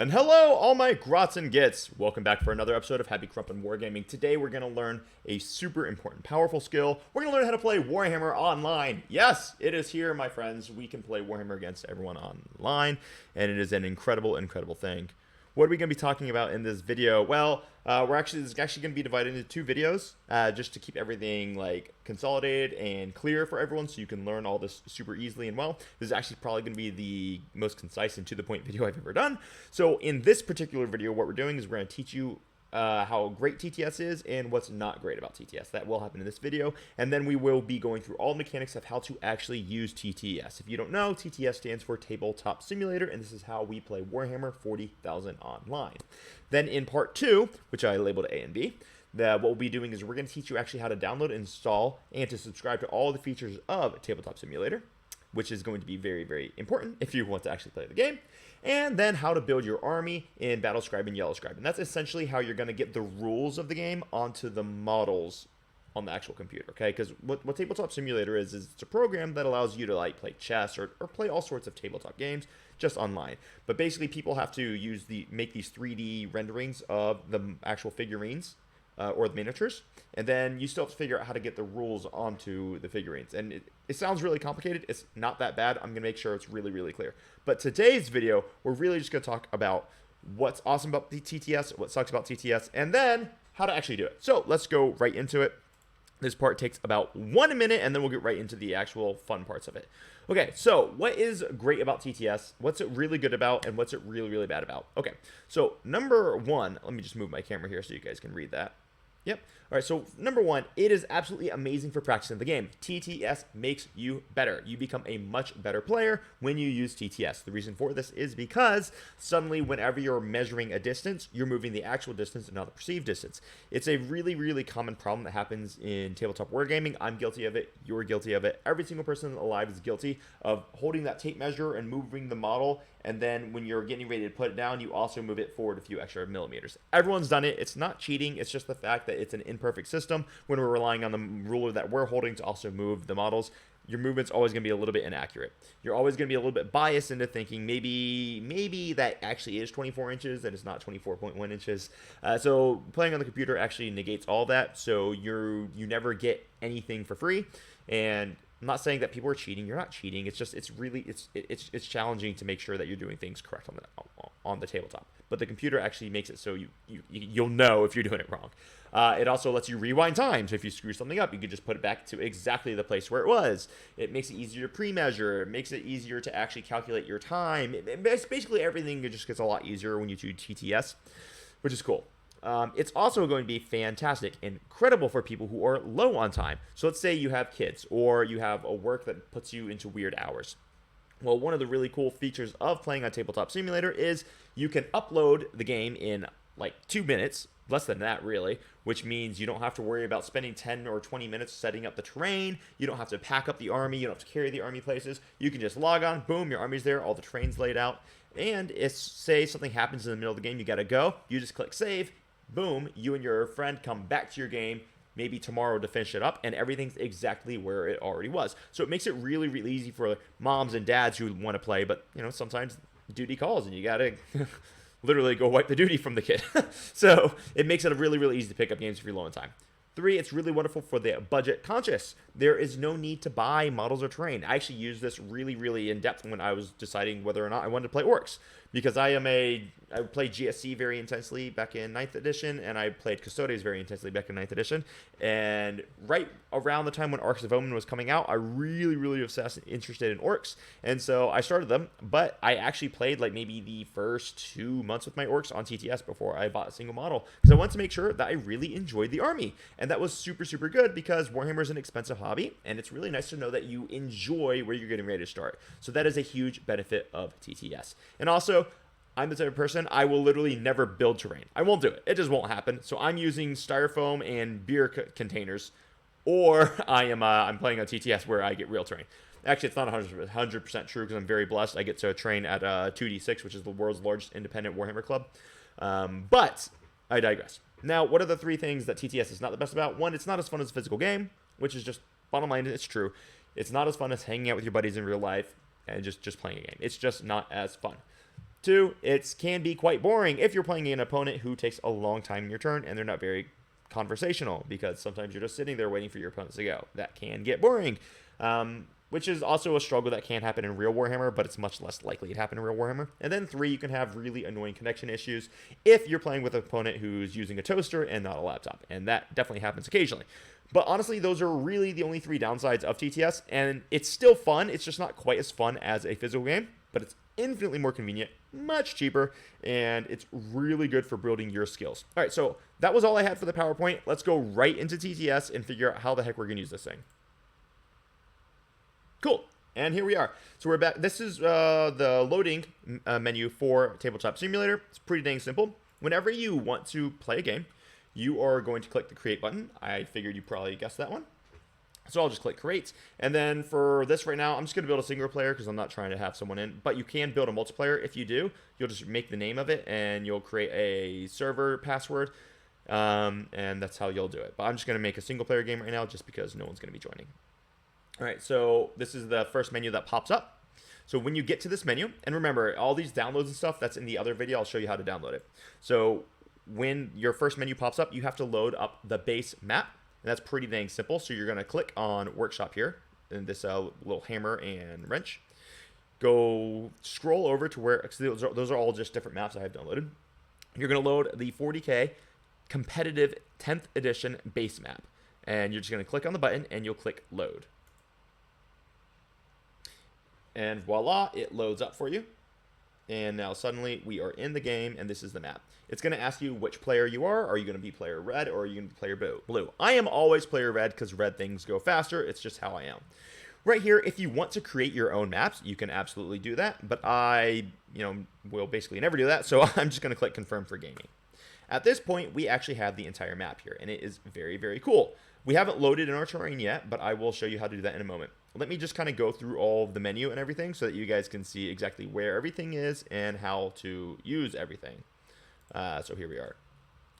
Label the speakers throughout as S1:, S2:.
S1: And hello, all my grots and gits. Welcome back for another episode of Happy Crump and Wargaming. Today we're going to learn a super important, powerful skill. We're going to learn how to play Warhammer online. Yes, it is here, my friends. We can play Warhammer against everyone online, and it is an incredible, incredible thing. What are we going to be talking about in this video? Well, this is actually going to be divided into two videos, just to keep everything like consolidated and clear for everyone, so you can learn all this super easily and well. This is actually probably going to be the most concise and to the point video I've ever done. So in this particular video, what we're doing is we're going to teach you how great TTS is and what's not great about TTS. That will happen in this video, and then we will be going through all the mechanics of how to actually use TTS. If you don't know, TTS stands for Tabletop Simulator, and this is how we play Warhammer 40,000 online. Then in part 2, which I labeled A and B, what we'll be doing is we're going to teach you actually how to download, install, and to subscribe to all the features of Tabletop Simulator, which is going to be very, very important if you want to actually play the game. And then how to build your army in Battlescribe and Yellowscribe. And that's essentially how you're going to get the rules of the game onto the models on the actual computer, okay? Because what Tabletop Simulator is it's a program that allows you to like play chess or play all sorts of tabletop games just online. But basically people have to make these 3D renderings of the actual figurines or the miniatures, and then you still have to figure out how to get the rules onto the figurines. And it sounds really complicated. It's not that bad. I'm gonna make sure it's really, really clear. But today's video, we're really just gonna talk about what's awesome about the TTS, what sucks about TTS, and then how to actually do it. So let's go right into it. This part takes about 1 minute, and then we'll get right into the actual fun parts of it. Okay, so what is great about TTS? What's it really good about, and what's it really, really bad about? Okay, so number one, let me just move my camera here so you guys can read that. Yep. All right, so number one, it is absolutely amazing for practicing the game. TTS makes you better. You become a much better player when you use TTS. The reason for this is because suddenly whenever you're measuring a distance, you're moving the actual distance and not the perceived distance. It's a really, really common problem that happens in tabletop wargaming. I'm guilty of it. You're guilty of it. Every single person alive is guilty of holding that tape measure and moving the model, and then when you're getting ready to put it down, you also move it forward a few extra millimeters. Everyone's done it. It's not cheating. It's just the fact that it's an imperfect system when we're relying on the ruler that we're holding to also move the models. Your movement's always going to be a little bit inaccurate. You're always going to be a little bit biased into thinking maybe that actually is 24 inches and it's not 24.1 inches. So playing on the computer actually negates all that. So you never get anything for free. And I'm not saying that people are cheating. You're not cheating. It's just it's challenging to make sure that you're doing things correct on the tabletop. But the computer actually makes it so you'll know if you're doing it wrong. It also lets you rewind time. So if you screw something up, you can just put it back to exactly the place where it was. It makes it easier to pre-measure. It makes it easier to actually calculate your time. Basically everything just gets a lot easier when you do TTS, which is cool. It's also going to be fantastic and incredible for people who are low on time. So let's say you have kids or you have a work that puts you into weird hours. Well, one of the really cool features of playing on Tabletop Simulator is you can upload the game in like 2 minutes, less than that really, which means you don't have to worry about spending 10 or 20 minutes setting up the terrain. You don't have to pack up the army. You don't have to carry the army places. You can just log on, boom, your army's there, all the terrain's laid out. And if, say, something happens in the middle of the game, you gotta go, you just click save, boom, you and your friend come back to your game maybe tomorrow to finish it up, and everything's exactly where it already was. So it makes it really, really easy for moms and dads who want to play, but sometimes duty calls and you gotta literally go wipe the duty from the kid. So it makes it really, really easy to pick up games if you're low on time. 3, it's really wonderful for the budget conscious. There is no need to buy models or terrain. I actually used this really, really in depth when I was deciding whether or not I wanted to play orcs, because I played GSC very intensely back in 9th edition, and I played Custodes very intensely back in 9th edition. And right around the time when Arks of Omen was coming out, I really, really was interested in orcs, and so I started them. But I actually played like maybe the first 2 months with my orcs on TTS before I bought a single model, because I wanted to make sure that I really enjoyed the army. And that was super, super good because Warhammer is an expensive hobby, and it's really nice to know that you enjoy where you're getting ready to start. So that is a huge benefit of TTS. And also, I'm the type of person, I will literally never build terrain. I won't do it. It just won't happen. So I'm using styrofoam and beer containers, or I'm playing on TTS where I get real terrain. Actually, it's not 100% true because I'm very blessed. I get to train at 2D6, which is the world's largest independent Warhammer club. But I digress. Now, what are the 3 things that TTS is not the best about? 1, it's not as fun as a physical game, which is just bottom line, it's true. It's not as fun as hanging out with your buddies in real life and just playing a game. It's just not as fun. Two, it can be quite boring if you're playing an opponent who takes a long time in your turn and they're not very conversational, because sometimes you're just sitting there waiting for your opponents to go. That can get boring, which is also a struggle that can happen in real Warhammer, but it's much less likely to happen in real Warhammer. And then three, you can have really annoying connection issues if you're playing with an opponent who's using a toaster and not a laptop, and that definitely happens occasionally. But honestly, those are really the only three downsides of TTS, and it's still fun. It's just not quite as fun as a physical game, but it's infinitely more convenient, much cheaper, and it's really good for building your skills. All right, so that was all I had for the PowerPoint. Let's go right into TTS and figure out how the heck we're going to use this thing. Cool, and here we are. So we're back. This is the loading menu for Tabletop Simulator. It's pretty dang simple. Whenever you want to play a game, you are going to click the Create button. I figured you probably guessed that one. So I'll just click Create. And then for this right now, I'm just going to build a single player because I'm not trying to have someone in. But you can build a multiplayer. If you do, you'll just make the name of it and you'll create a server password. And that's how you'll do it. But I'm just going to make a single player game right now just because no one's going to be joining. All right, so this is the first menu that pops up. So when you get to this menu, and remember, all these downloads and stuff, that's in the other video. I'll show you how to download it. So when your first menu pops up, you have to load up the base map. And that's pretty dang simple. So you're going to click on Workshop here, and this little hammer and wrench. Go scroll over to where, those are all just different maps I have downloaded. You're going to load the 40K competitive 10th edition base map. And you're just going to click on the button, and you'll click Load. And voila, it loads up for you. And now suddenly we are in the game, and this is the map. It's going to ask you which player you are. Are you going to be player red, or are you going to be player blue? I am always player red because red things go faster. It's just how I am. Right here, if you want to create your own maps, you can absolutely do that. But I, will basically never do that. So I'm just going to click Confirm for Gaming. At this point, we actually have the entire map here, and it is very, very cool. We haven't loaded in our terrain yet, but I will show you how to do that in a moment. Let me just kind of go through all of the menu and everything so that you guys can see exactly where everything is and how to use everything. So here we are.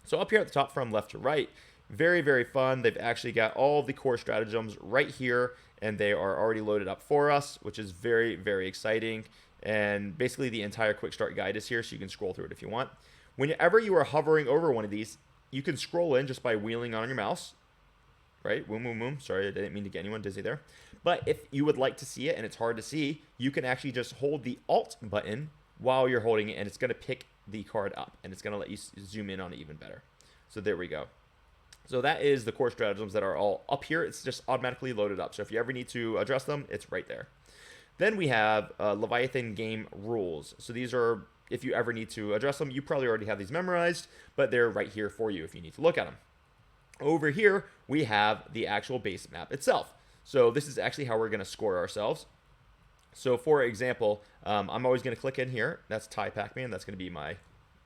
S1: So up here at the top from left to right, very, very fun. They've actually got all of the core stratagems right here, and they are already loaded up for us, which is very, very exciting. And basically the entire quick start guide is here, so you can scroll through it if you want. Whenever you are hovering over one of these, you can scroll in just by wheeling on your mouse. Right? Boom, boom, boom. Sorry, I didn't mean to get anyone dizzy there. But if you would like to see it and it's hard to see, you can actually just hold the Alt button while you're holding it, and it's going to pick the card up, and it's going to let you zoom in on it even better. So there we go. So that is the core stratagems that are all up here. It's just automatically loaded up. So if you ever need to address them, it's right there. Then we have Leviathan game rules. So these are, if you ever need to address them, you probably already have these memorized, but they're right here for you if you need to look at them. Over here, we have the actual base map itself. So this is actually how we're going to score ourselves. So for example, I'm always going to click in here. That's Ty Pac-Man. That's going to be my,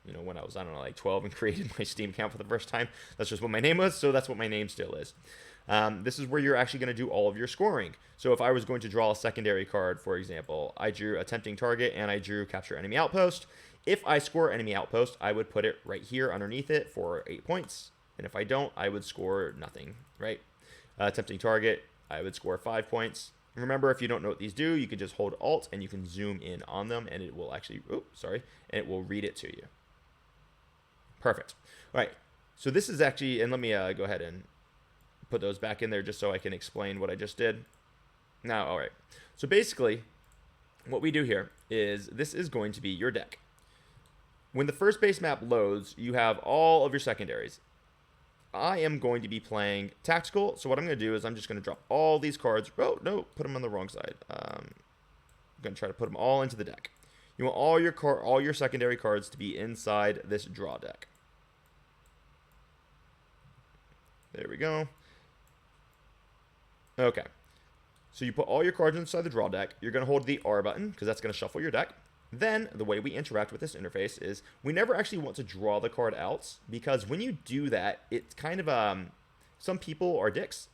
S1: when I was, I don't know, like 12 and created my Steam account for the first time. That's just what my name was. So that's what my name still is. This is where you're actually going to do all of your scoring. So if I was going to draw a secondary card, for example, I drew a tempting target and I drew capture enemy outpost. If I score enemy outpost, I would put it right here underneath it for 8 points. And if I don't, I would score nothing, right? Tempting target, I would score 5 points. Remember, if you don't know what these do, you can just hold Alt and you can zoom in on them, and it will actually, and it will read it to you. Perfect. All right, so this is actually, and let me go ahead and put those back in there just so I can explain what I just did. Now, all right, so basically, what we do here is this is going to be your deck. When the first base map loads, you have all of your secondaries. I am going to be playing tactical, so what I'm going to do is I'm just going to drop all these cards. Oh, no, put them on the wrong side. I'm going to try to put them all into the deck. You want all your secondary cards to be inside this draw deck. There we go. Okay. So you put all your cards inside the draw deck. You're going to hold the R button because that's going to shuffle your deck. Then the way we interact with this interface is we never actually want to draw the card out, because when you do that, it's kind of some people are dicks.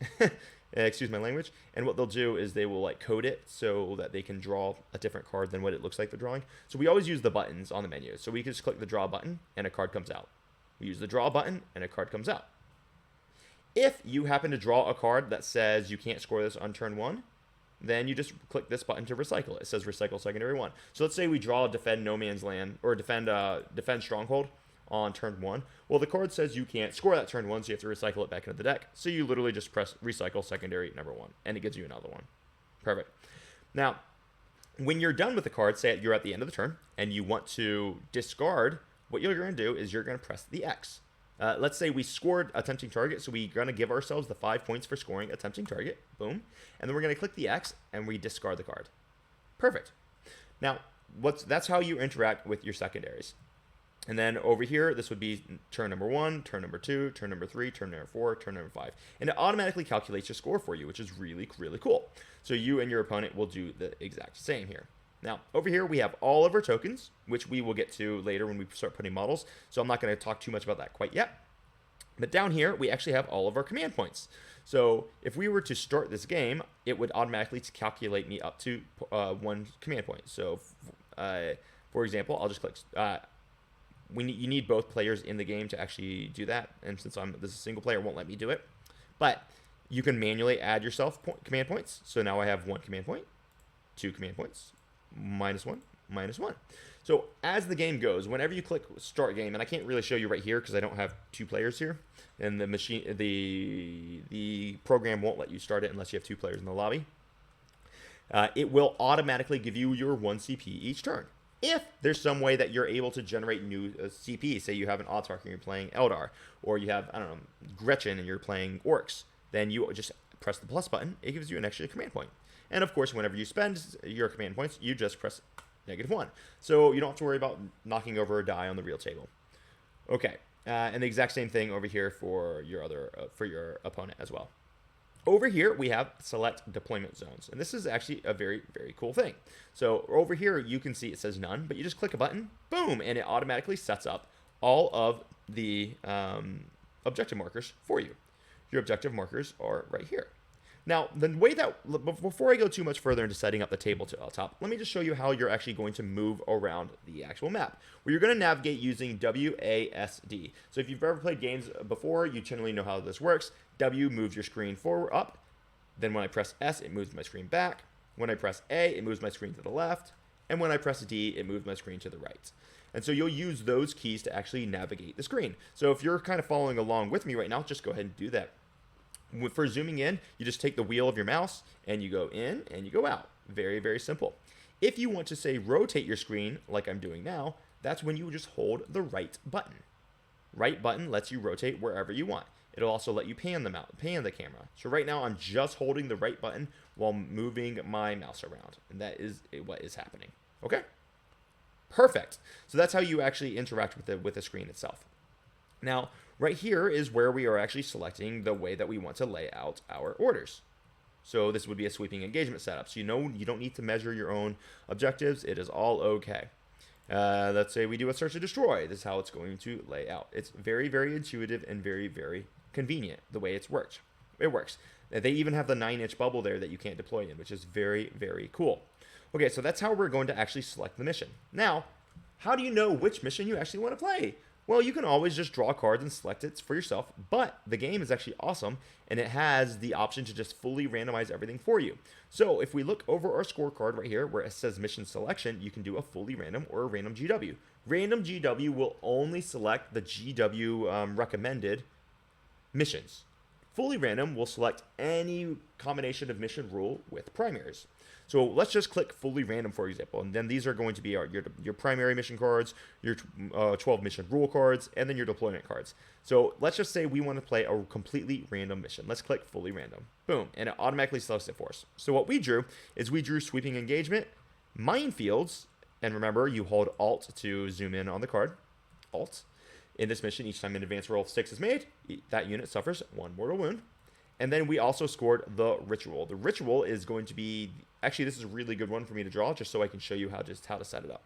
S1: Excuse my language. And what they'll do is they will like code it so that they can draw a different card than what it looks like they're drawing. So we always use the buttons on the menu. So we can just click the draw button and a card comes out. We use the draw button and a card comes out. If you happen to draw a card that says you can't score this on turn 1, then you just click this button to recycle it. It says recycle secondary 1. So let's say we draw defend no man's land, or defend stronghold on turn 1. Well, the card says you can't score that turn 1, so you have to recycle it back into the deck. So you literally just press recycle secondary number 1, and it gives you another one. Perfect. Now, when you're done with the card, say you're at the end of the turn, and you want to discard, what you're going to do is you're going to press the X. Let's say we scored attempting target, so we're going to give ourselves the 5 points for scoring attempting target. Boom. And then we're going to click the X, and we discard the card. Perfect. Now, that's how you interact with your secondaries. And then over here, this would be turn number 1, turn number 2, turn number 3, turn number 4, turn number 5. And it automatically calculates your score for you, which is really, really cool. So you and your opponent will do the exact same here. Now, over here, we have all of our tokens, which we will get to later when we start putting models. So I'm not going to talk too much about that quite yet. But down here, we actually have all of our command points. So if we were to start this game, it would automatically calculate me up to 1 command point. So, for example, I'll just click... you need both players in the game to actually do that. And since this is a single player, it won't let me do it. But you can manually add yourself command points. So now I have 1 command point, 2 command points, -1, -1. So as the game goes, whenever you click start game, and I can't really show you right here because I don't have 2 players here, and the program won't let you start it unless you have 2 players in the lobby. It will automatically give you your 1 CP each turn. If there's some way that you're able to generate new CP, say you have an Autarch and you're playing Eldar, or you have, I don't know, Gretchen and you're playing Orcs, then you just press the plus button. It gives you an extra command point. And of course, whenever you spend your command points, you just press -1. So you don't have to worry about knocking over a die on the real table. Okay, and the exact same thing over here for your opponent as well. Over here, we have select deployment zones. And this is actually a very, very cool thing. So over here, you can see it says none, but you just click a button, boom, and it automatically sets up all of the objective markers for you. Your objective markers are right here. Now, the way that, before I go too much further into setting up the table to top, let me just show you how you're actually going to move around the actual map, where you're going to navigate using WASD. So if you've ever played games before, you generally know how this works. W moves your screen forward, up. Then when I press S, it moves my screen back. When I press A, it moves my screen to the left. And when I press D, it moves my screen to the right. And so you'll use those keys to actually navigate the screen. So if you're kind of following along with me right now, just go ahead and do that. For zooming in, you just take the wheel of your mouse and you go in and you go out. Very, very simple. If you want to, say, rotate your screen like I'm doing now, that's when you just hold the right button. Right button lets you rotate wherever you want. It'll also let you pan the camera. So right now I'm just holding the right button while moving my mouse around. And that is what is happening. Okay? Perfect. So that's how you actually interact with the screen itself. Now, right here is where we are actually selecting the way that we want to lay out our orders. So this would be a sweeping engagement setup. So you don't need to measure your own objectives. It is all okay. Let's say we do a search and destroy. This is how it's going to lay out. It's very, very intuitive and very, very convenient the way it works. They even have the 9-inch bubble there that you can't deploy in, which is very, very cool. Okay, so that's how we're going to actually select the mission. Now, how do you know which mission you actually want to play? Well, you can always just draw cards and select it for yourself, but the game is actually awesome, and it has the option to just fully randomize everything for you. So if we look over our scorecard right here where it says mission selection, you can do a fully random or a random GW. Random GW will only select the GW recommended missions. Fully random will select any combination of mission rule with primaries. So let's just click fully random, for example, and then these are going to be your primary mission cards, your 12 mission rule cards, and then your deployment cards. So let's just say we want to play a completely random mission. Let's click fully random. Boom, and it automatically selects it for us. So what we drew is we drew sweeping engagement, minefields, and remember, you hold Alt to zoom in on the card. Alt. In this mission, each time an advanced roll of 6 is made, that unit suffers 1 mortal wound. And then we also scored the ritual. The ritual is going to be, actually this is a really good one for me to draw just so I can show you how to set it up.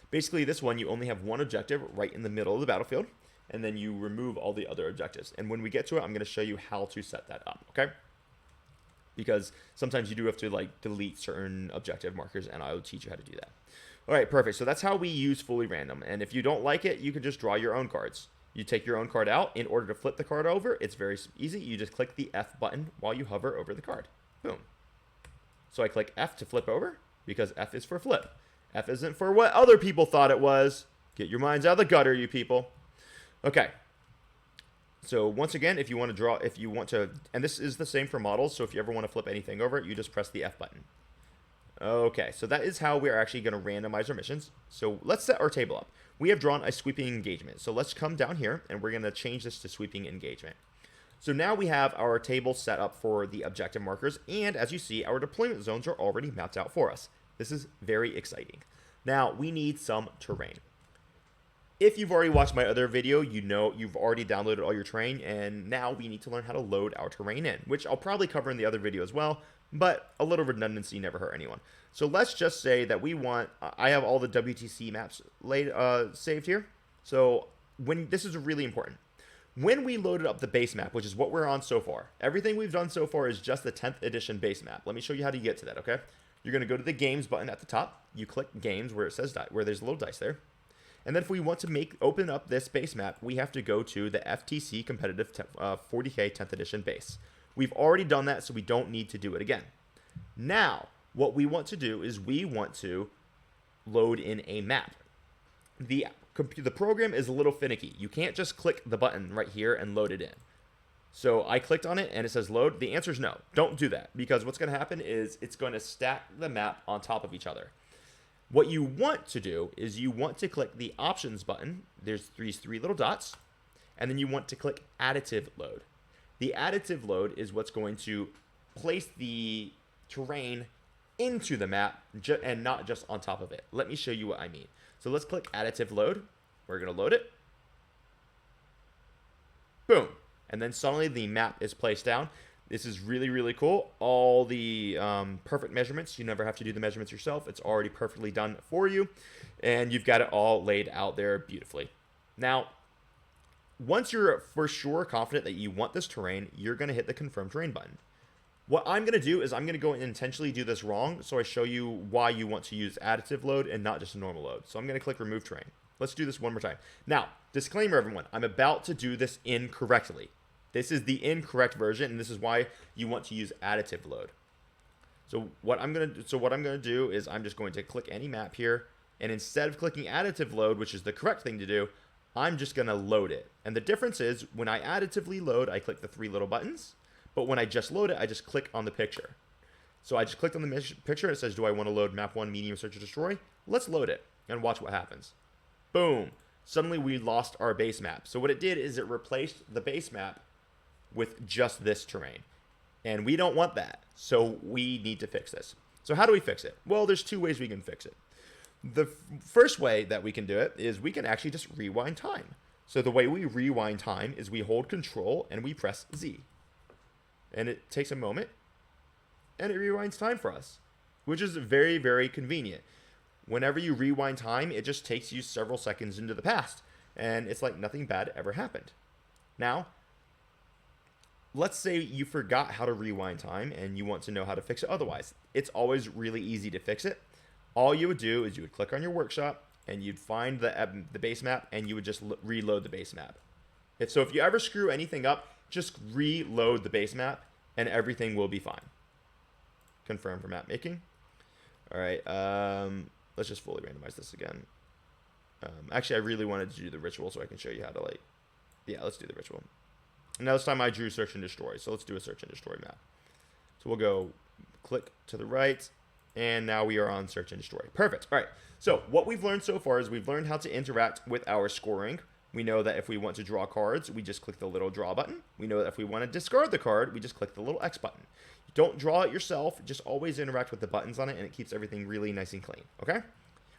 S1: Basically this one, you only have one objective right in the middle of the battlefield, and then you remove all the other objectives. And when we get to it, I'm going to show you how to set that up, okay? Because sometimes you do have to like delete certain objective markers, and I will teach you how to do that. All right, perfect. So that's how we use fully random. And if you don't like it, you can just draw your own cards. You take your own card out. In order to flip the card over, it's very easy. You just click the F button while you hover over the card. Boom. So I click F to flip over because F is for flip. F isn't for what other people thought it was. Get your minds out of the gutter, you people. Okay. So once again, if you want to, and this is the same for models, so if you ever want to flip anything over, you just press the F button. Okay, so that is how we're actually going to randomize our missions. So let's set our table up. We have drawn a sweeping engagement. So let's come down here, and we're going to change this to sweeping engagement. So now we have our table set up for the objective markers, and as you see, our deployment zones are already mapped out for us. This is very exciting. Now, we need some terrain. If you've already watched my other video, you know you've already downloaded all your terrain, and now we need to learn how to load our terrain in, which I'll probably cover in the other video as well, but a little redundancy never hurt anyone. So let's just say that we want, I have all the WTC maps saved here. So this is really important. When we loaded up the base map, which is what we're on so far, everything we've done so far is just the 10th edition base map. Let me show you how to get to that, okay? You're going to go to the games button at the top. You click games where it says where there's a little dice there. And then if we want to open up this base map, we have to go to the FTC competitive 40K 10th edition base. We've already done that, so we don't need to do it again. Now, what we want to do is we want to load in a map. The program is a little finicky. You can't just click the button right here and load it in. So I clicked on it and it says load. The answer is no. Don't do that, because what's going to happen is it's going to stack the map on top of each other. What you want to do is you want to click the options button. There's these three little dots, and then you want to click additive load. The additive load is what's going to place the terrain into the map and not just on top of it. Let me show you what I mean. So let's click additive load. We're going to load it. Boom. And then suddenly the map is placed down. This is really, really cool. All the perfect measurements. You never have to do the measurements yourself. It's already perfectly done for you. And you've got it all laid out there beautifully. Now, once you're for sure confident that you want this terrain, you're going to hit the confirm terrain button. What I'm going to do is I'm going to go and intentionally do this wrong, so I show you why you want to use additive load and not just a normal load. So I'm going to click remove terrain. Let's do this one more time. Now, disclaimer everyone, I'm about to do this incorrectly. This is the incorrect version, and this is why you want to use additive load. So what I'm going to do is I'm just going to click any map here, and instead of clicking additive load, which is the correct thing to do, I'm just going to load it. And the difference is when I additively load, I click the three little buttons, but when I just load it, I just click on the picture. So I just clicked on the picture, and it says, do I want to load map 1 medium search and destroy? Let's load it and watch what happens. Boom. Suddenly we lost our base map. So what it did is it replaced the base map with just this terrain. And we don't want that. So we need to fix this. So how do we fix it? Well, there's two ways we can fix it. The first way that we can do it is we can actually just rewind time. So the way we rewind time is we hold control and we press Z. And it takes a moment and it rewinds time for us, which is very, very convenient. Whenever you rewind time, it just takes you several seconds into the past. And it's like nothing bad ever happened. Now, let's say you forgot how to rewind time and you want to know how to fix it otherwise. It's always really easy to fix it. All you would do is you would click on your workshop and you'd find the base map and you would just reload the base map. So if you ever screw anything up, just reload the base map and everything will be fine. Confirm for map making. All right, let's just fully randomize this again. Actually, I really wanted to do the ritual so I can show you how to yeah, let's do the ritual. Now this time I drew search and destroy, so let's do a search and destroy map. So we'll go click to the right, and now we are on search and destroy. Perfect. All right, so what we've learned so far is we've learned how to interact with our scoring. We know that if we want to draw cards, we just click the little draw button. We know that if we want to discard the card, we just click the little X button. Don't draw it yourself, just always interact with the buttons on it, and it keeps everything really nice and clean, okay?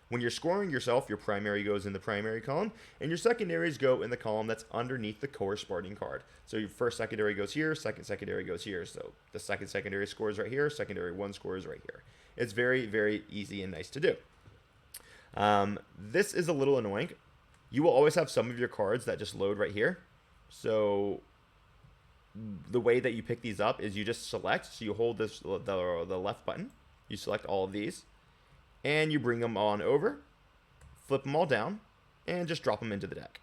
S1: When you're scoring yourself, your primary goes in the primary column, and your secondaries go in the column that's underneath the corresponding card. So your first secondary goes here, second secondary goes here. So the second secondary scores right here, secondary 1 scores right here. It's very, very easy and nice to do. This is a little annoying. You will always have some of your cards that just load right here. So the way that you pick these up is you just select. So you hold the left button. You select all of these. And you bring them on over, flip them all down, and just drop them into the deck.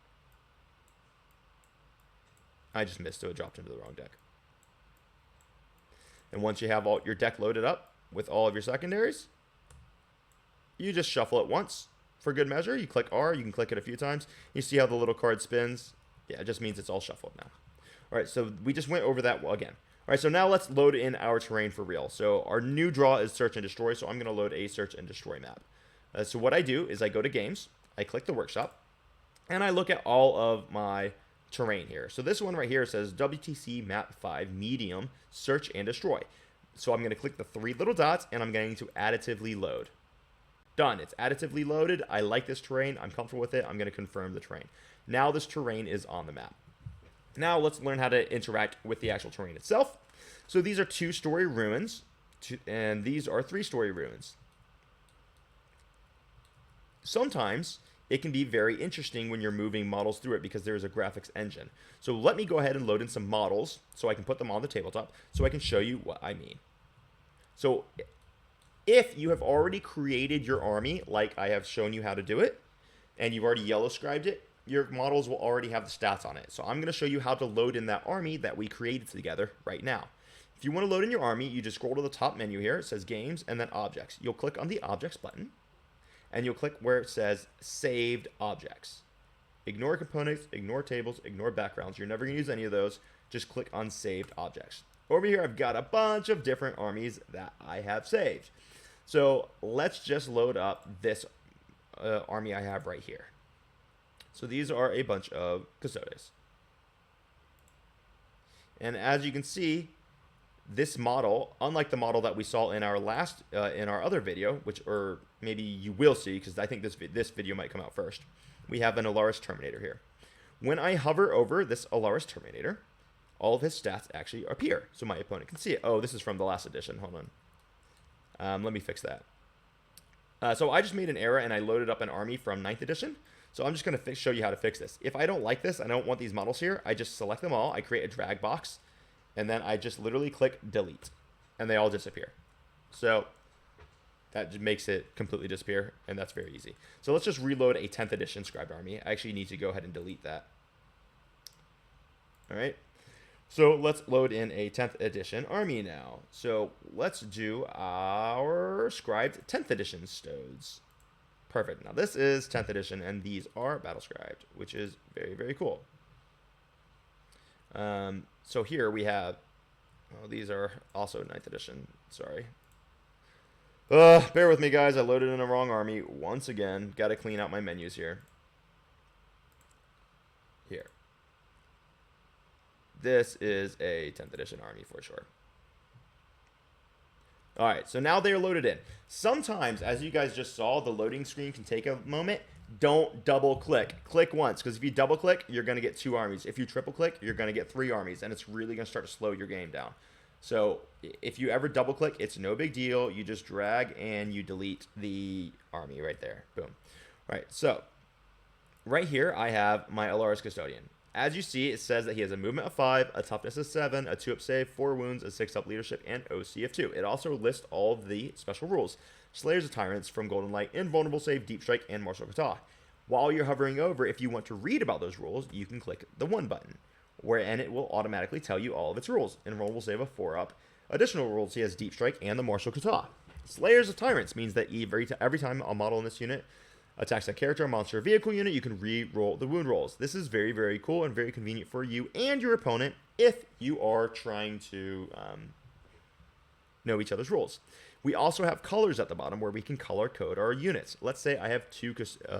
S1: I just missed, so it dropped into the wrong deck. And once you have all your deck loaded up, with all of your secondaries. You just shuffle it once for good measure. You click R, you can click it a few times. You see how the little card spins? Yeah, it just means it's all shuffled now. All right, so we just went over that again. All right, so now let's load in our terrain for real. So our new draw is search and destroy, so I'm going to load a search and destroy map. So what I do is I go to games, I click the workshop, and I look at all of my terrain here. So this one right here says WTC map 5 medium search and destroy. So I'm going to click the 3 little dots and I'm going to additively load. Done. It's additively loaded. I like this terrain. I'm comfortable with it. I'm going to confirm the terrain. Now this terrain is on the map. Now let's learn how to interact with the actual terrain itself. So these are 2-story ruins, and these are 3-story ruins. Sometimes it can be very interesting when you're moving models through it because there is a graphics engine. So let me go ahead and load in some models so I can put them on the tabletop so I can show you what I mean. So if you have already created your army like I have shown you how to do it, and you've already yellow scribed it, your models will already have the stats on it. So I'm going to show you how to load in that army that we created together right now. If you want to load in your army, you just scroll to the top menu here. It says games and then objects. You'll click on the objects button and you'll click where it says saved objects. Ignore components, ignore tables, ignore backgrounds. You're never going to use any of those. Just click on saved objects. Over here, I've got a bunch of different armies that I have saved. So let's just load up this army I have right here. So these are a bunch of custodes. And as you can see, this model, unlike the model that we saw in our last, in our other video, or maybe you will see, because I think this video might come out first, we have an Alaris Terminator here. When I hover over this Alaris Terminator, all of his stats actually appear, so my opponent can see it. Oh, this is from the last edition. Hold on. Let me fix that. So I just made an error, and I loaded up an army from 9th edition. So I'm just going to show you how to fix this. If I don't like this, I don't want these models here, I just select them all, I create a drag box, and then I just literally click delete, and they all disappear. So that just makes it completely disappear, and that's very easy. So let's just reload a 10th edition scribed army. I actually need to go ahead and delete that. All right. So let's load in a 10th edition army now. So let's do our scribed 10th edition stodes. Perfect. Now this is 10th edition, and these are battle scribed, which is very, very cool. So here we have, oh, these are also 9th edition. Sorry. Bear with me, guys. I loaded in the wrong army once again. Got to clean out my menus here. Here. This is a 10th edition army for sure. All right, so now they're loaded in. Sometimes, as you guys just saw, the loading screen can take a moment. Don't double click. Click once, because if you double click, you're going to get 2 armies. If you triple click, you're going to get 3 armies, and it's really going to start to slow your game down. So if you ever double click, it's no big deal. You just drag and you delete the army right there. Boom. All right, so right here, I have my Alaris Custodian. As you see, it says that he has a movement of 5, a toughness of 7, a 2-up save, 4 wounds, a 6-up leadership, and OC of 2. It also lists all of the special rules. Slayers of Tyrants from Golden Light, Invulnerable Save, Deep Strike, and Martial Kata. While you're hovering over, if you want to read about those rules, you can click the 1 button, and it will automatically tell you all of its rules. Invulnerable Save of 4-up. Additional rules, he has Deep Strike and the Martial Kata. Slayers of Tyrants means that every time a model in this unit attacks a character, monster, or vehicle unit, you can re-roll the wound rolls. This is very, very cool and very convenient for you and your opponent if you are trying to know each other's rules. We also have colors at the bottom where we can color code our units. Let's say I have 2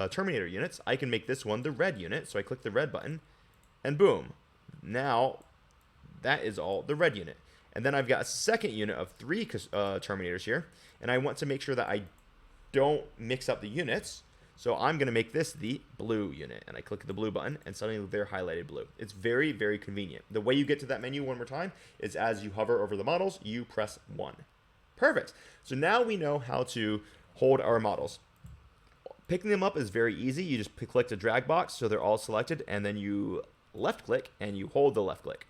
S1: Terminator units. I can make this one the red unit, so I click the red button, and boom. Now, that is all the red unit. And then I've got a second unit of 3 Terminators here, and I want to make sure that I don't mix up the units. So I'm going to make this the blue unit, and I click the blue button, and suddenly they're highlighted blue. It's very, very convenient. The way you get to that menu one more time is as you hover over the models, you press 1. Perfect. So now we know how to hold our models. Picking them up is very easy. You just click the drag box so they're all selected, and then you left click, and you hold the left click.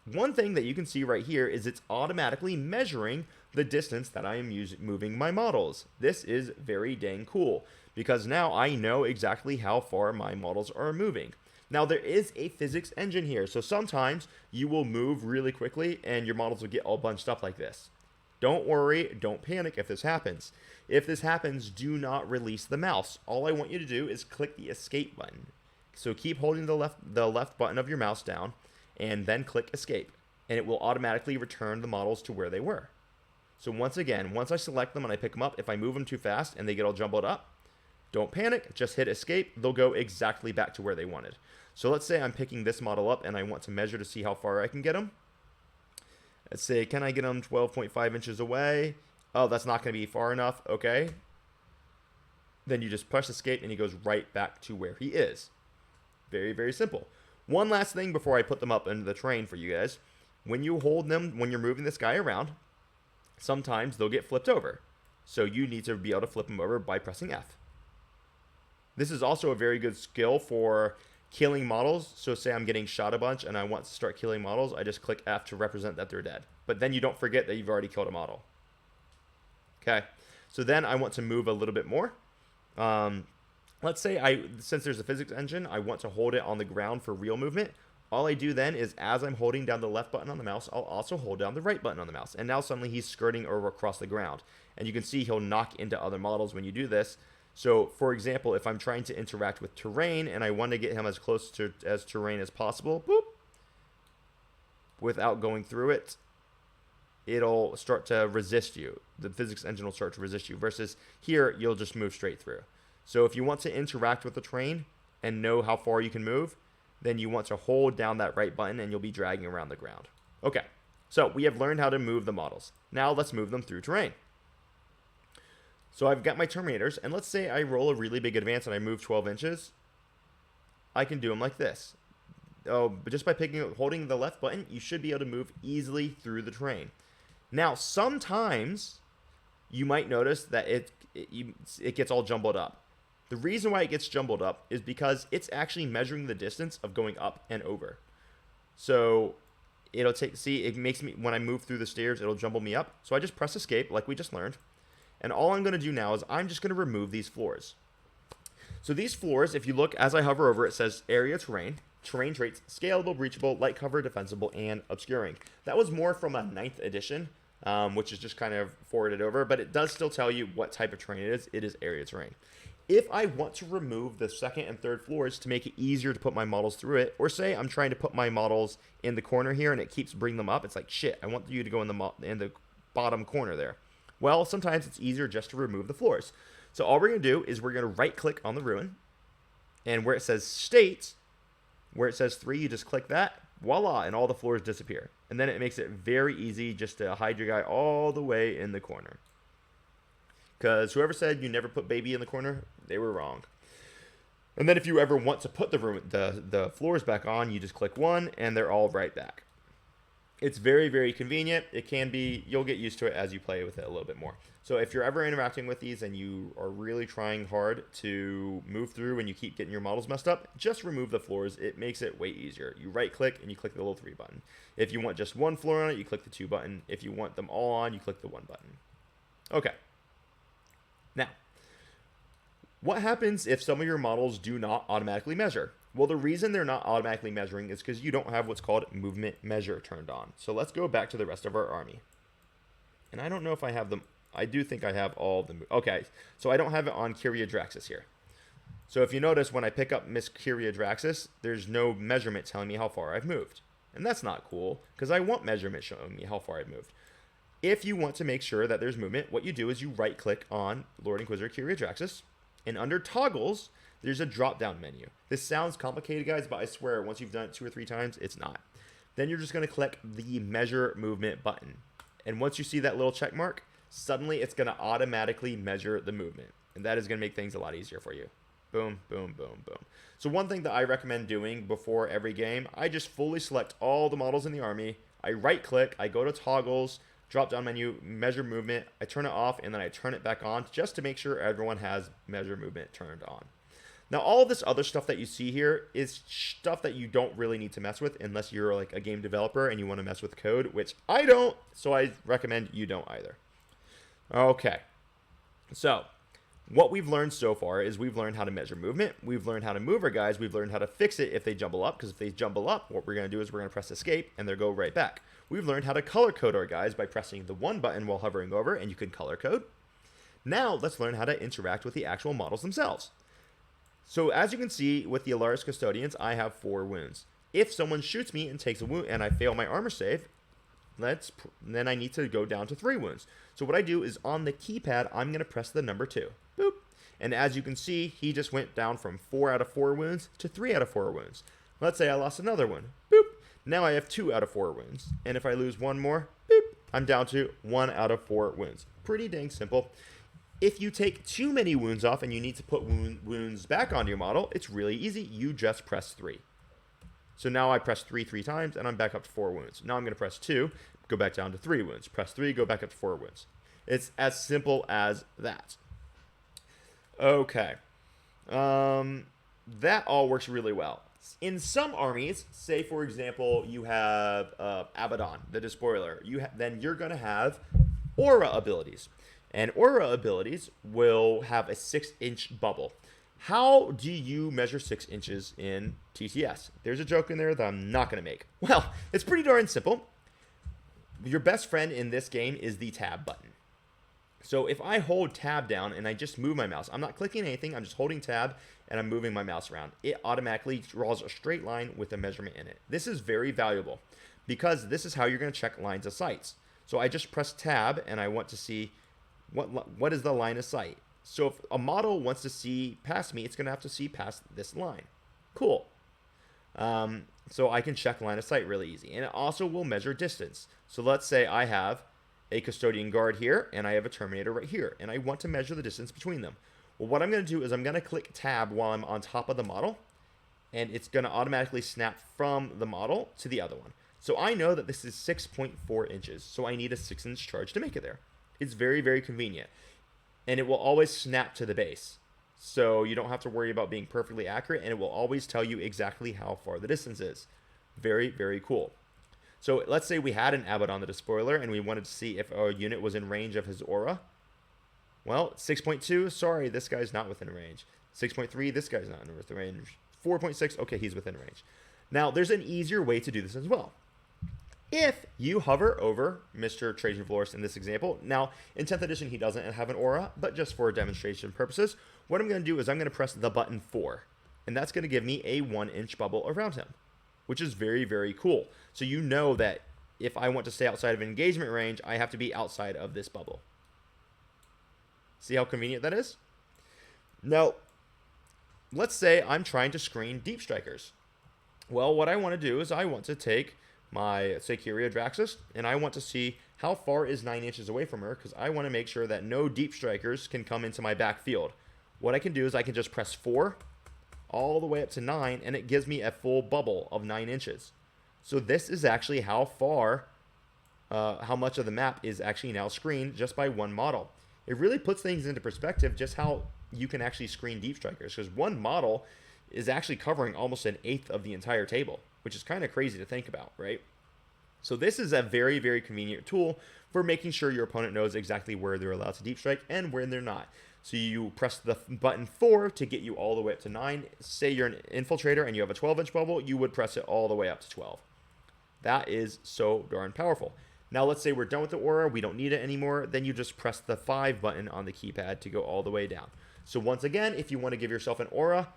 S1: One thing that you can see right here is it's automatically measuring the distance that I am moving my models. This is very dang cool, because now I know exactly how far my models are moving. Now there is a physics engine here, so sometimes you will move really quickly and your models will get all bunched up like this. Don't worry, don't panic if this happens. If this happens, do not release the mouse. All I want you to do is click the escape button. So keep holding the left button of your mouse down and then click escape, and it will automatically return the models to where they were. So once again, once I select them and I pick them up, if I move them too fast and they get all jumbled up, don't panic, just hit escape. They'll go exactly back to where they wanted. So let's say I'm picking this model up and I want to measure to see how far I can get them. Let's say, can I get them 12.5 inches away? Oh, that's not going to be far enough. Okay. Then you just press escape and he goes right back to where he is. Very, very simple. One last thing before I put them up into the terrain for you guys. When you hold them, when you're moving this guy around, sometimes they'll get flipped over. So you need to be able to flip them over by pressing F. This is also a very good skill for killing models. So say I'm getting shot a bunch and I want to start killing models, I just click F to represent that they're dead. But then you don't forget that you've already killed a model. Okay, so then I want to move a little bit more. Let's say since there's a physics engine, I want to hold it on the ground for real movement. All I do then is as I'm holding down the left button on the mouse, I'll also hold down the right button on the mouse. And now suddenly he's skirting over across the ground. And you can see he'll knock into other models when you do this. So, for example, if I'm trying to interact with terrain and I want to get him as close to as terrain as possible, boop, without going through it, it'll start to resist you. The physics engine will start to resist you. Versus here, you'll just move straight through. So if you want to interact with the terrain and know how far you can move, then you want to hold down that right button and you'll be dragging around the ground. Okay, so we have learned how to move the models. Now let's move them through terrain. So I've got my Terminators, and let's say I roll a really big advance and I move 12 inches. I can do them like this. Oh, but just by holding the left button, you should be able to move easily through the terrain. Now, sometimes you might notice that it gets all jumbled up. The reason why it gets jumbled up is because it's actually measuring the distance of going up and over. So it'll it makes me, when I move through the stairs, it'll jumble me up. So I just press escape like we just learned. And all I'm going to do now is I'm just going to remove these floors. So these floors, if you look, as I hover over, it says area terrain, terrain traits, scalable, breachable, light cover, defensible, and obscuring. That was more from a 9th edition, which is just kind of forwarded over, but it does still tell you what type of terrain it is. It is area terrain. If I want to remove the second and third floors to make it easier to put my models through it, or say I'm trying to put my models in the corner here and it keeps bringing them up, it's like, shit, I want you to go in the bottom corner there. Well, sometimes it's easier just to remove the floors. So all we're going to do is we're going to right click on the ruin, and where it says state, where it says 3, you just click that, voila, and all the floors disappear. And then it makes it very easy just to hide your guy all the way in the corner. Because whoever said you never put baby in the corner, they were wrong. And then if you ever want to put the floors back on, you just click 1 and they're all right back. It's very, very convenient. It can be, you'll get used to it as you play with it a little bit more. So if you're ever interacting with these and you are really trying hard to move through and you keep getting your models messed up, just remove the floors. It makes it way easier. You right click and you click the little 3 button. If you want just one floor on it, you click the 2 button. If you want them all on, you click the 1 button. Okay. Now, what happens if some of your models do not automatically measure? Well, the reason they're not automatically measuring is because you don't have what's called movement measure turned on. So let's go back to the rest of our army. And I don't know if I have them. I do think I have all of them. Okay, so I don't have it on Kyria Draxis here. So if you notice, when I pick up Miss Kyria Draxis, there's no measurement telling me how far I've moved. And that's not cool, because I want measurement showing me how far I've moved. If you want to make sure that there's movement, what you do is you right-click on Lord Inquisitor Kyria Draxis, and under toggles, there's a drop-down menu. This sounds complicated, guys, but I swear, once you've done it 2 or 3 times, it's not. Then you're just going to click the Measure Movement button. And once you see that little check mark, suddenly it's going to automatically measure the movement. And that is going to make things a lot easier for you. Boom, boom, boom, boom. So one thing that I recommend doing before every game, I just fully select all the models in the army. I right-click, I go to Toggles, drop-down menu, Measure Movement. I turn it off, and then I turn it back on just to make sure everyone has Measure Movement turned on. Now, all this other stuff that you see here is stuff that you don't really need to mess with unless you're like a game developer and you want to mess with code, which I don't, so I recommend you don't either. Okay, so What we've learned so far is we've learned how to measure movement. We've learned how to move our guys. We've learned how to fix it if they jumble up, because if they jumble up, what we're going to do is we're going to press escape and they'll go right back. We've learned how to color code our guys by pressing the 1 button while hovering over, and you can color code. Now let's learn how to interact with the actual models themselves. So as you can see with the Alaris Custodians, I have 4 wounds. If someone shoots me and takes a wound and I fail my armor save, then I need to go down to 3 wounds. So what I do is on the keypad, I'm going to press the number 2. Boop. And as you can see, he just went down from 4 out of 4 wounds to 3 out of 4 wounds. Let's say I lost another one. Boop. Now I have 2 out of 4 wounds. And if I lose one more, boop, I'm down to 1 out of 4 wounds. Pretty dang simple. If you take too many wounds off and you need to put wounds back onto your model, it's really easy. You just press 3. So now I press 3 times, and I'm back up to 4 wounds. Now I'm going to press 2, go back down to 3 wounds. Press 3, go back up to 4 wounds. It's as simple as that. Okay. That all works really well. In some armies, say for example, you have Abaddon, the Despoiler, then you're going to have aura abilities. And aura abilities will have a 6-inch bubble. How do you measure 6 inches in TTS? There's a joke in there that I'm not going to make. Well, it's pretty darn simple. Your best friend in this game is the tab button. So if I hold tab down and I just move my mouse, I'm not clicking anything, I'm just holding tab and I'm moving my mouse around. It automatically draws a straight line with a measurement in it. This is very valuable because this is how you're going to check lines of sights. So I just press tab and I want to see what is the line of sight. So if a model wants to see past me, it's going to have to see past this line. Cool. So I can check line of sight really easy. And it also will measure distance. So let's say I have a custodian guard here and I have a terminator right here. And I want to measure the distance between them. Well, what I'm going to do is I'm going to click tab while I'm on top of the model. And it's going to automatically snap from the model to the other one. So I know that this is 6.4 inches. So I need a 6-inch charge to make it there. It's very, very convenient. And it will always snap to the base. So you don't have to worry about being perfectly accurate, and it will always tell you exactly how far the distance is. Very, very cool. So let's say we had an Abaddon the Despoiler, and we wanted to see if our unit was in range of his aura. Well, 6.2, sorry, this guy's not within range. 6.3, this guy's not within range. 4.6, okay, he's within range. Now, there's an easier way to do this as well. If you hover over Mr. Trajan Valoris in this example, now in 10th edition he doesn't have an aura, but just for demonstration purposes, what I'm going to do is I'm going to press the button 4, and that's going to give me a 1-inch bubble around him, which is very, very cool. So you know that if I want to stay outside of engagement range, I have to be outside of this bubble. See how convenient that is? Now, let's say I'm trying to screen deep strikers. Well, what I want to do is I want to take my, say, Kyria Draxus, and I want to see how far is 9 inches away from her, because I want to make sure that no deep strikers can come into my backfield. What I can do is I can just press 4 all the way up to 9, and it gives me a full bubble of 9 inches. So this is actually how far, how much of the map is actually now screened just by one model. It really puts things into perspective just how you can actually screen deep strikers, because one model is actually covering almost 1/8 of the entire table, which is kind of crazy to think about, right? So this is a very, very convenient tool for making sure your opponent knows exactly where they're allowed to deep strike and where they're not. So you press the button 4 to get you all the way up to 9. Say you're an infiltrator and you have a 12-inch bubble, you would press it all the way up to 12. That is so darn powerful. Now let's say we're done with the aura, we don't need it anymore, then you just press the 5 button on the keypad to go all the way down. So once again, if you want to give yourself an aura,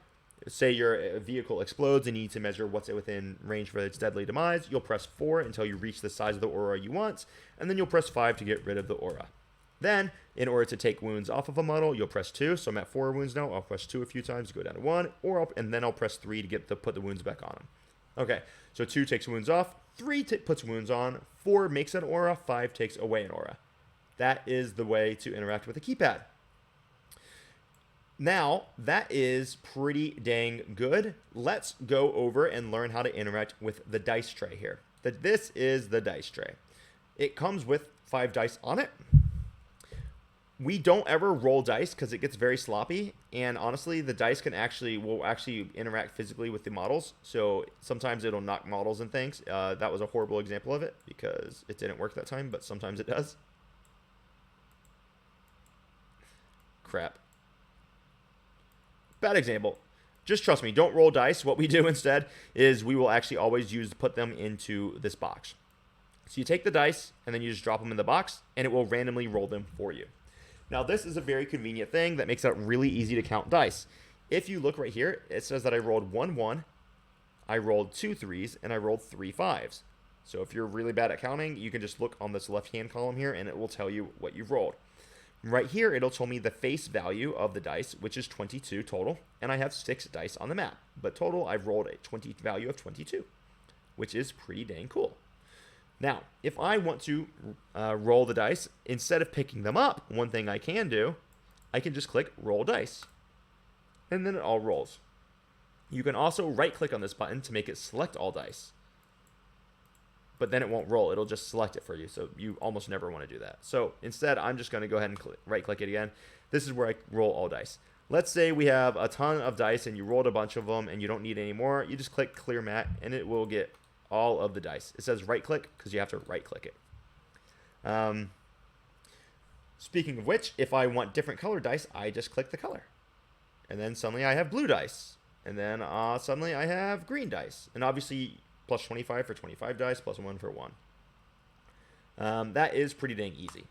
S1: say your vehicle explodes and you need to measure what's within range for its deadly demise, you'll press 4 until you reach the size of the aura you want, and then you'll press 5 to get rid of the aura. Then, in order to take wounds off of a model, you'll press 2. So I'm at 4 wounds now. I'll press 2 a few times to go down to 1, and then I'll press 3 to put the wounds back on them. Okay, so 2 takes wounds off, 3 puts wounds on, 4 makes an aura, 5 takes away an aura. That is the way to interact with the keypad. Now, that is pretty dang good. Let's go over and learn how to interact with the dice tray here. This is the dice tray. It comes with 5 dice on it. We don't ever roll dice because it gets very sloppy, and honestly, the dice will actually interact physically with the models, so sometimes it'll knock models and things. That was a horrible example of it because it didn't work that time, but sometimes it does. Crap. bad example. Just trust me, don't roll dice. What we do instead is we will actually always put them into this box. So you take the dice, and then you just drop them in the box, and it will randomly roll them for you. Now, this is a very convenient thing that makes it really easy to count dice. If you look right here, it says that I rolled 1 1, I rolled 2 3s, and I rolled 3 5s. So if you're really bad at counting, you can just look on this left-hand column here, and it will tell you what you've rolled. Right here, it'll tell me the face value of the dice, which is 22 total, and I have 6 dice on the map. But total, I've rolled a value of 22, which is pretty dang cool. Now, if I want to roll the dice, instead of picking them up, one thing I can do, I can just click Roll Dice, and then it all rolls. You can also right-click on this button to make it select all dice. But then it won't roll. It'll just select it for you, so you almost never want to do that. So instead, I'm just going to go ahead and right-click it again. This is where I roll all dice. Let's say we have a ton of dice, and you rolled a bunch of them, and you don't need any more. You just click Clear Mat, and it will get all of the dice. It says right-click because you have to right-click it. Speaking of which, if I want different color dice, I just click the color. And then suddenly I have blue dice. And then suddenly I have green dice. And obviously, plus 25 for 25 dice, plus 1 for 1. That is pretty dang easy.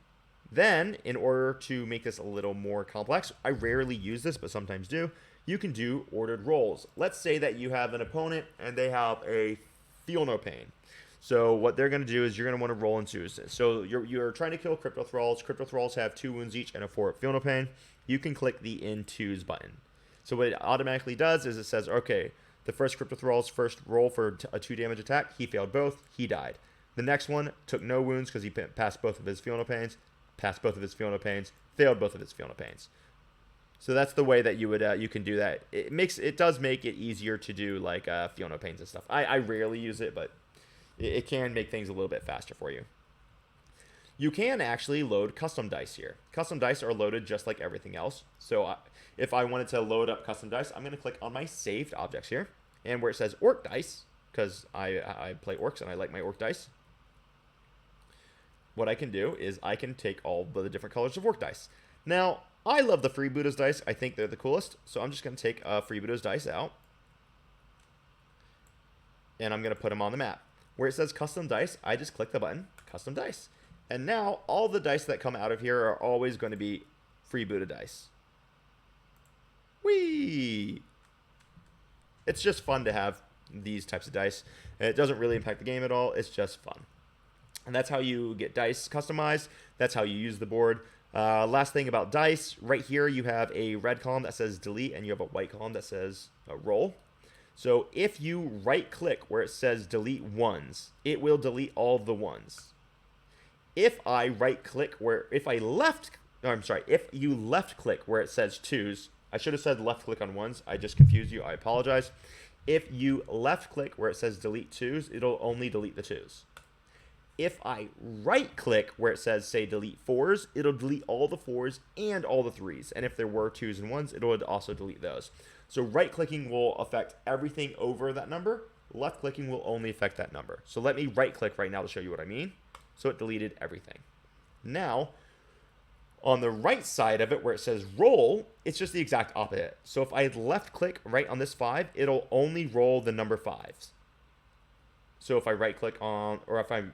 S1: Then, in order to make this a little more complex, I rarely use this, but sometimes do, you can do ordered rolls. Let's say that you have an opponent, and they have a Feel No Pain. So what they're going to do is you're going to want to roll in twos. So you're trying to kill Crypto Thralls. Crypto Thralls have 2 wounds each and a 4 Feel No Pain. You can click the in twos button. So what it automatically does is it says, okay, the first Crypto Thrall's first roll for a 2 damage attack, he failed both, he died. The next one took no wounds because he passed both of his Feel No Pains, passed both of his Feel No Pains, failed both of his Feel No Pains. So that's the way that you would you can do that. It does make it easier to do like Feel No Pains and stuff. I rarely use it, but it can make things a little bit faster for you. You can actually load custom dice here. Custom dice are loaded just like everything else. So if I wanted to load up custom dice, I'm going to click on my saved objects here. And where it says Orc Dice, because I play Orcs and I like my Orc Dice, what I can do is I can take all the different colors of Orc Dice. Now, I love the Freebooters dice. I think they're the coolest. So I'm just going to take Freebooters dice out. And I'm going to put them on the map. Where it says Custom Dice, I just click the button, Custom Dice. And now all the dice that come out of here are always going to be Freebooted dice. Whee! It's just fun to have these types of dice. It doesn't really impact the game at all. It's just fun. And that's how you get dice customized. That's how you use the board. Last thing about dice, right here you have a red column that says delete and you have a white column that says roll. So if you right click where it says delete ones, it will delete all the ones. If I right click if you left click where it says twos, I should have said left click on ones. I just confused you. I apologize. If you left click where it says delete twos, it'll only delete the twos. If I right click where it says say delete fours, it'll delete all the fours and all the threes. And if there were twos and ones, it would also delete those. So right clicking will affect everything over that number. Left clicking will only affect that number. So let me right click right now to show you what I mean. So it deleted everything. Now, on the right side of it where it says roll, it's just the exact opposite. So if I left click right on this 5, it'll only roll the number 5s. So if I right click on, or if I'm,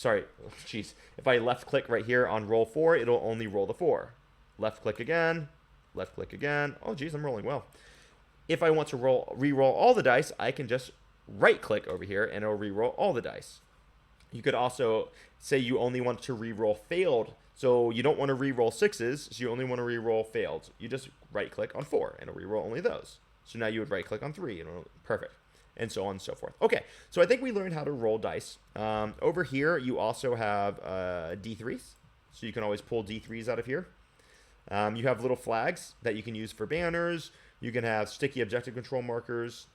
S1: if I left click right here on roll 4, it'll only roll the 4. Left click again, left click again. Oh geez, I'm rolling well. If I want to re-roll all the dice, I can just right click over here and it'll re-roll all the dice. You could also say you only want to re-roll failed. So you don't want to re-roll 6s, so you only want to re-roll failed. You just right click on 4 and it'll re-roll only those. So now you would right click on 3 and perfect. And so on and so forth. Okay, so I think we learned how to roll dice. Over here, you also have D3s. So you can always pull D3s out of here. You have little flags that you can use for banners. You can have sticky objective control markers.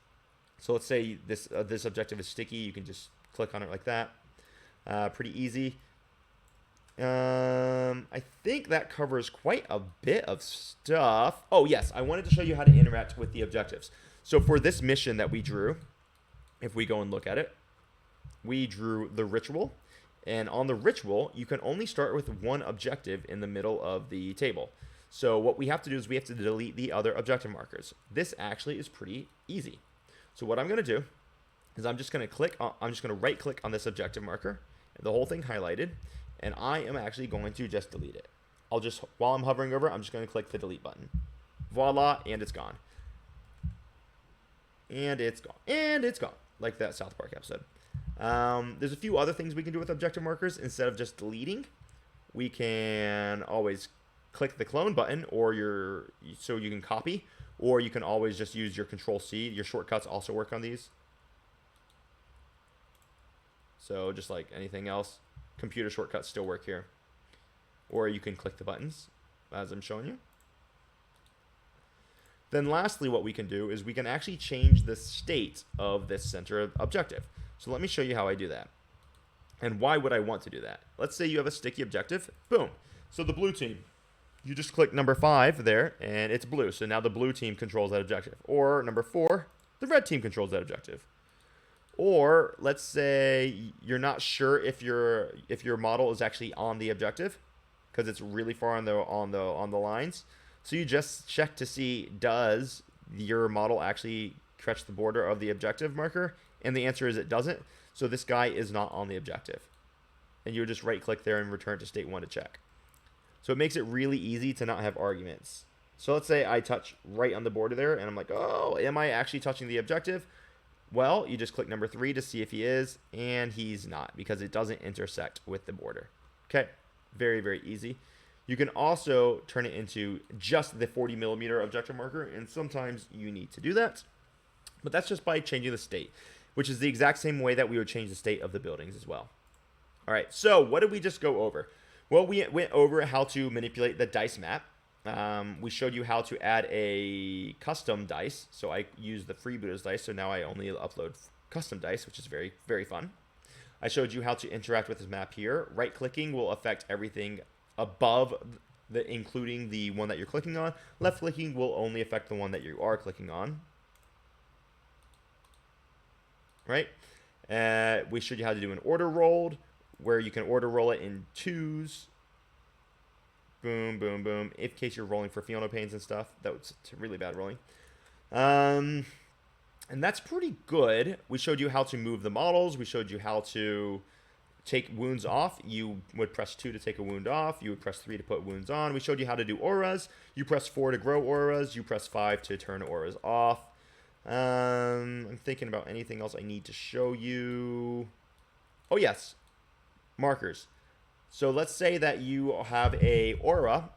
S1: So let's say this objective is sticky. You can just click on it like that. Pretty easy. I think that covers quite a bit of stuff. Oh, yes. I wanted to show you how to interact with the objectives. So for this mission that we drew, if we go and look at it, we drew the ritual. And on the ritual, you can only start with one objective in the middle of the table. So what we have to do is we have to delete the other objective markers. This actually is pretty easy. So what I'm going to do is I'm just going to right click on this objective marker, the whole thing highlighted, and I am actually going to just delete it. While I'm hovering over it, I'm just going to click the delete button. Voila, and it's gone. And it's gone. And it's gone. Like that South Park episode. There's a few other things we can do with objective markers. Instead of just deleting, we can always click the clone button so you can copy, or you can always just use your Control-C. Your shortcuts also work on these. So just like anything else, computer shortcuts still work here. Or you can click the buttons, as I'm showing you. Then lastly, what we can do is we can actually change the state of this center objective. So let me show you how I do that. And why would I want to do that? Let's say you have a sticky objective. Boom. So the blue team, you just click number 5 there, and it's blue. So now the blue team controls that objective. Or number 4, the red team controls that objective. Or let's say you're not sure if your model is actually on the objective, because it's really far on the lines. So you just check to see, does your model actually stretch the border of the objective marker? And the answer is it doesn't. So this guy is not on the objective. And you would just right click there and return to state 1 to check. So it makes it really easy to not have arguments. So let's say I touch right on the border there, and I'm like, oh, am I actually touching the objective? Well, you just click number 3 to see if he is, and he's not, because it doesn't intersect with the border. Okay, very, very easy. You can also turn it into just the 40 millimeter objective marker, and sometimes you need to do that. But that's just by changing the state, which is the exact same way that we would change the state of the buildings as well. All right, so what did we just go over? Well, we went over how to manipulate the dice map. We showed you how to add a custom dice. So I used the freebooters dice, so now I only upload custom dice, which is very, very fun. I showed you how to interact with this map here. Right-clicking will affect everything above, including the one that you're clicking on. Left-clicking will only affect the one that you are clicking on. Right? We showed you how to do an order rolled, where you can order roll it in 2s. Boom, boom, boom. In case you're rolling for Fiona panes and stuff. That was really bad rolling. And that's pretty good. We showed you how to move the models. We showed you how to take wounds off. You would press 2 to take a wound off. You would press 3 to put wounds on. We showed you how to do auras. You press 4 to grow auras. You press 5 to turn auras off. I'm thinking about anything else I need to show you. Oh, yes. Markers. So let's say that you have a aura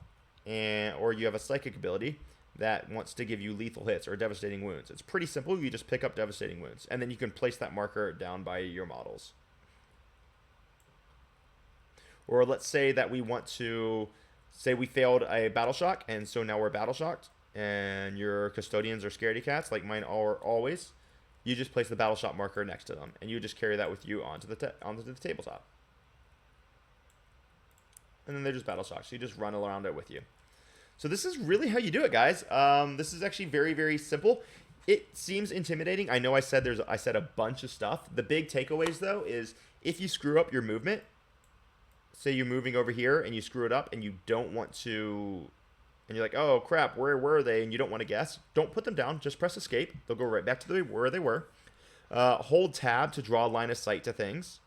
S1: or you have a psychic ability that wants to give you lethal hits or devastating wounds. It's pretty simple. You just pick up devastating wounds, and then you can place that marker down by your models. Or let's say that we want to say we failed a battle shock, and so now we're battle shocked, and your custodians are scaredy cats like mine are always. You just place the battle shock marker next to them, and you just carry that with you onto the tabletop. And then they're just battle shocked, so you just run around it with you. So this is really how you do it, guys. This is actually very, very simple. It seems intimidating. I know I said a bunch of stuff. The big takeaways, though, is if you screw up your movement, say you're moving over here and you screw it up and you don't want to, and you're like, oh, crap, where were they? And you don't want to guess. Don't put them down. Just press escape. They'll go right back to where they were. Hold tab to draw line of sight to things.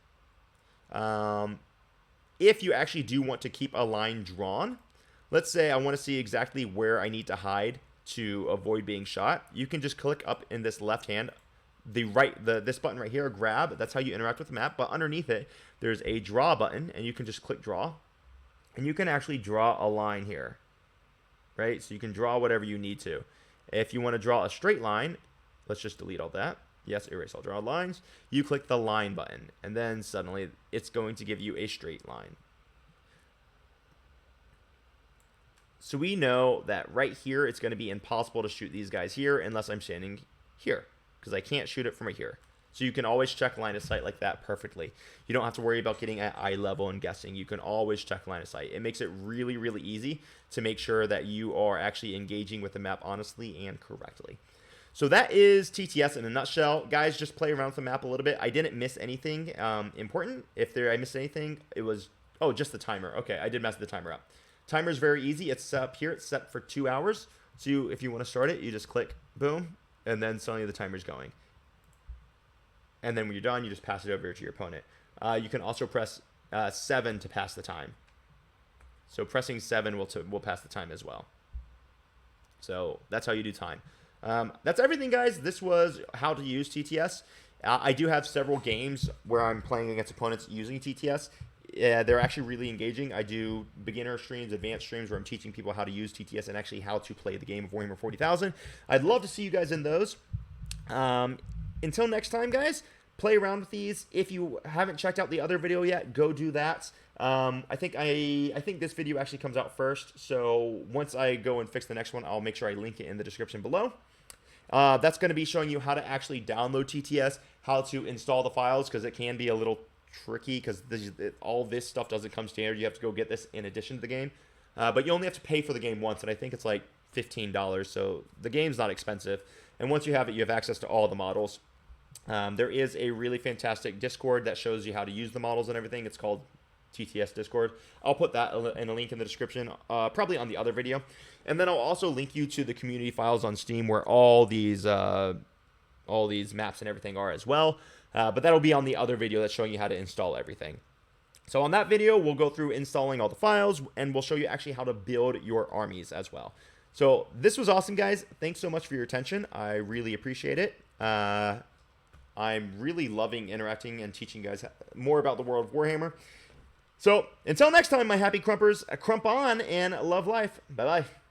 S1: If you actually do want to keep a line drawn, let's say I want to see exactly where I need to hide to avoid being shot. You can just click up in this left hand, this button right here, grab. That's how you interact with the map. But underneath it, there's a draw button, and you can just click draw. And you can actually draw a line here, right? So you can draw whatever you need to. If you want to draw a straight line, let's just delete all that. Yes, erase all draw lines. You click the line button, and then suddenly it's going to give you a straight line. So we know that right here, it's going to be impossible to shoot these guys here unless I'm standing here, because I can't shoot it from here. So you can always check line of sight like that perfectly. You don't have to worry about getting at eye level and guessing. You can always check line of sight. It makes it really, really easy to make sure that you are actually engaging with the map honestly and correctly. So that is TTS in a nutshell. Guys, just play around with the map a little bit. I didn't miss anything important. If I missed anything, it was, oh, just the timer. Okay, I did mess the timer up. Timer is very easy. It's set up here. It's set for 2 hours. So if you want to start it, you just click boom, and then suddenly the timer's going. And then when you're done, you just pass it over to your opponent. You can also press 7 to pass the time. So pressing 7 will pass the time as well. So that's how you do time. That's everything, guys. This was how to use TTS. I do have several games where I'm playing against opponents using TTS. They're actually really engaging. I do beginner streams, advanced streams where I'm teaching people how to use TTS and actually how to play the game of Warhammer 40,000. I'd love to see you guys in those. Until next time, guys, play around with these. If you haven't checked out the other video yet, go do that. I think this video actually comes out first, so once I go and fix the next one, I'll make sure I link it in the description below. That's going to be showing you how to actually download TTS, how to install the files, because it can be a little tricky, because all this stuff doesn't come standard. You have to go get this in addition to the game, but you only have to pay for the game once, and I think it's like $15, so the game's not expensive. And once you have it, you have access to all the models. There is a really fantastic Discord that shows you how to use the models and everything. It's called TTS Discord. I'll put that in a link in the description, probably on the other video. And then I'll also link you to the community files on Steam where all these maps and everything are as well. But that'll be on the other video that's showing you how to install everything. So on that video, we'll go through installing all the files, and we'll show you actually how to build your armies as well. So this was awesome, guys. Thanks so much for your attention. I really appreciate it. I'm really loving interacting and teaching you guys more about the world of Warhammer. So until next time, my happy crumpers, crump on and love life. Bye-bye.